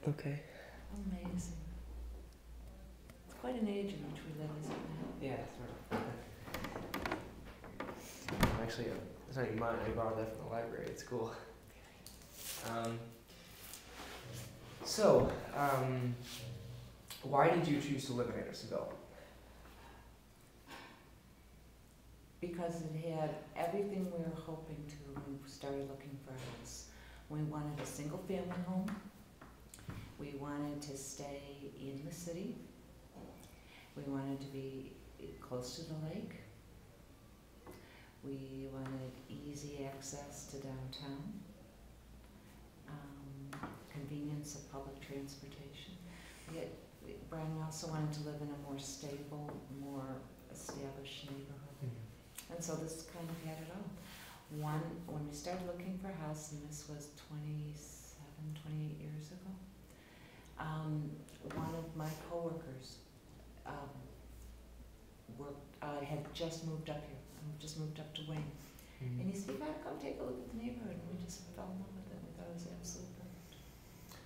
Okay. Amazing. It's quite an age in which we live, isn't it? Yeah, sort of. Actually, it's not even mine. I borrowed that from the library. It's cool. Um, so, why did you choose to live in Andersonville? Because it had everything we were hoping to when we started looking for a house. We wanted a single family home. We wanted to stay in the city. We wanted to be close to the lake. We wanted easy access to downtown. Convenience of public transportation. Brian also wanted to live in a more stable, more established neighborhood. Mm-hmm. And so this kind of had it all. When we started looking for a house, and this was 28 years ago, one of my coworkers had just moved up here, just moved up to Wayne. Mm-hmm. And he said, you gotta come take a look at the neighborhood, and we just fell in love with it. We thought it was absolutely perfect.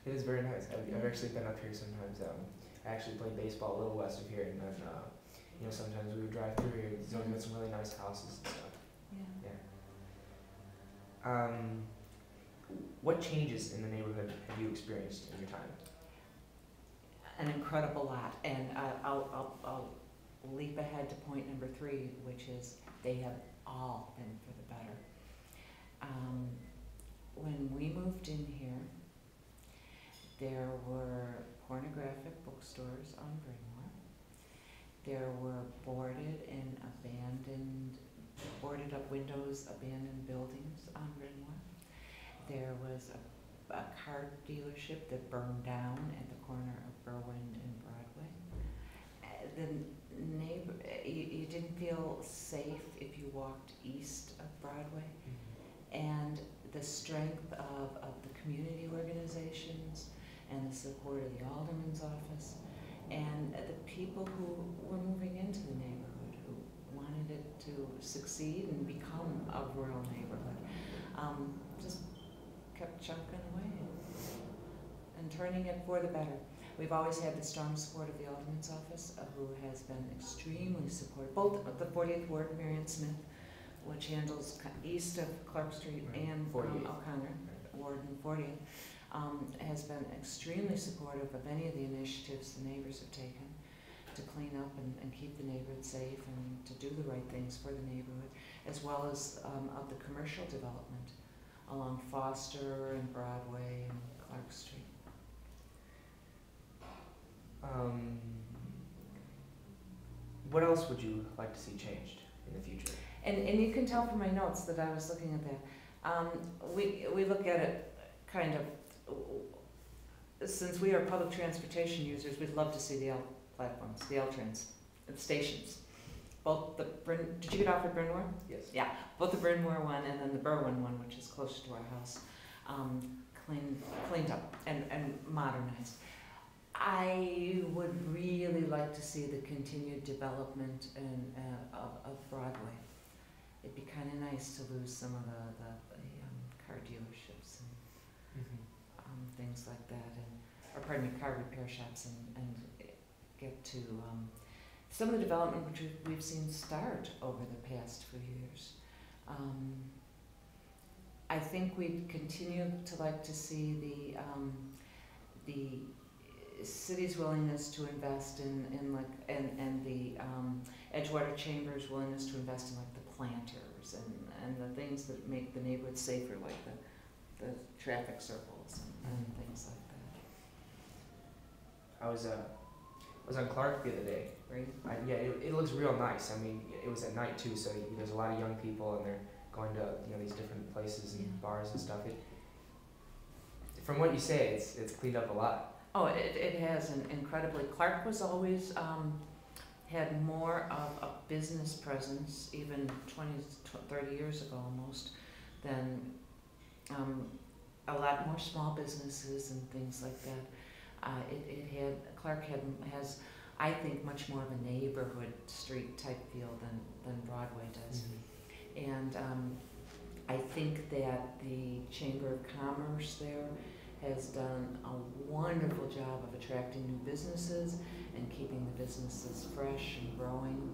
It is very nice. I've actually been up here sometimes. I actually played baseball a little west of here, and then sometimes we would drive through here. There's only got some really nice houses and stuff. Yeah. What changes in the neighborhood have you experienced in your time? An incredible lot, and I'll leap ahead to point number 3, which is they have all been for the better. When we moved in here, there were pornographic bookstores on Brynmore. There were boarded up windows, abandoned buildings on Brynmore. There was a car dealership that burned down at the corner of Berwyn and Broadway. You didn't feel safe if you walked east of Broadway. And the strength of the community organizations and the support of the alderman's office and the people who were moving into the neighborhood who wanted it to succeed and become a rural neighborhood just kept chunking away and turning it for the better. We've always had the strong support of the alderman's office, who has been extremely supportive. Both the 40th Ward, Marion Smith, which handles east of Clark Street, right, and O'Connor, Ward and 40th, has been extremely supportive of any of the initiatives the neighbors have taken to clean up and keep the neighborhood safe and to do the right things for the neighborhood, as well as of the commercial development along Foster and Broadway and Clark Street. What else would you like to see changed in the future? And you can tell from my notes that I was looking at that. We look at it kind of, since we are public transportation users, we'd love to see the L platforms, the L trains, the stations. Both did you get off at Brynmore? Yes. Yeah, both the Brynmore one and then the Berwyn one, which is closer to our house, cleaned up and modernized. I would really like to see the continued development of Broadway. It'd be kind of nice to lose some of the car dealerships and things like that, or pardon me, car repair shops, and get to some of the development which we've seen start over the past few years. I think we'd continue to like to see the city's willingness to invest in the Edgewater Chamber's willingness to invest in like the planters and the things that make the neighborhood safer, like the traffic circles and things like that. I was on Clark the other day. Right? Yeah, it looks real nice. I mean, it was at night too, so there's a lot of young people and they're going to these different places and bars and stuff. From what you say, it's cleaned up a lot. Oh, it has, incredibly. Clark was always had more of a business presence, even 30 years ago almost, than a lot more small businesses and things like that. Clark has, I think, much more of a neighborhood street type feel than Broadway does. And I think that the Chamber of Commerce there has done a wonderful job of attracting new businesses and keeping the businesses fresh and growing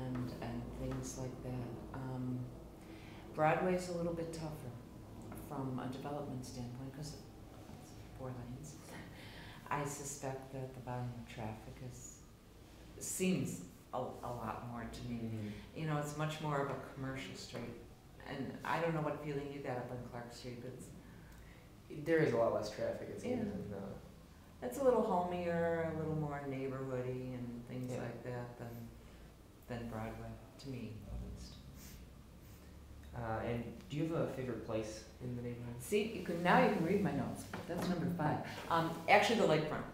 and things like that. Broadway's a little bit tougher from a development standpoint because it's 4 lanes. I suspect that the volume of traffic seems a lot more to me. Mm-hmm. You know, it's much more of a commercial street. And I don't know what feeling you got up on Clark Street, but There is a lot less traffic, it seems. Yeah. It's a little homier, a little more neighborhoody and things like that than Broadway, to me at least. And do you have a favorite place in the neighborhood? See, now you can read my notes. That's number 5. Actually, the lakefront.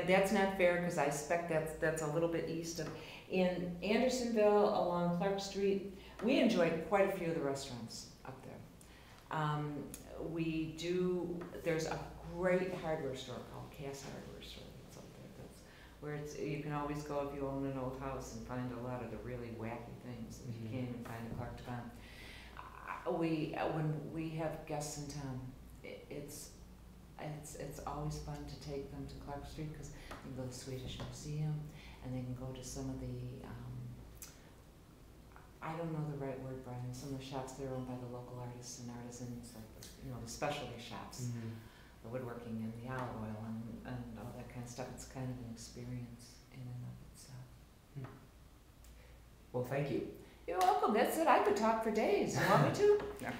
That's not fair because I suspect that's a little bit east of. In Andersonville along Clark Street, we enjoyed quite a few of the restaurants up there. There's a great hardware store called Cass Hardware Store that's up there. That's where you can always go if you own an old house and find a lot of the really wacky things that you can't even find in Clark Devon. When we have guests in town, it's always fun to take them to Clark Street because they can go to the Swedish Museum and they can go to some of the I don't know the right word, Brian. Some of the shops that are owned by the local artists and artisans, like the specialty shops, the woodworking and the olive oil and all that kind of stuff. It's kind of an experience in and of itself. Well, thank you. You're welcome. That's it. I could talk for days. You want me to? No.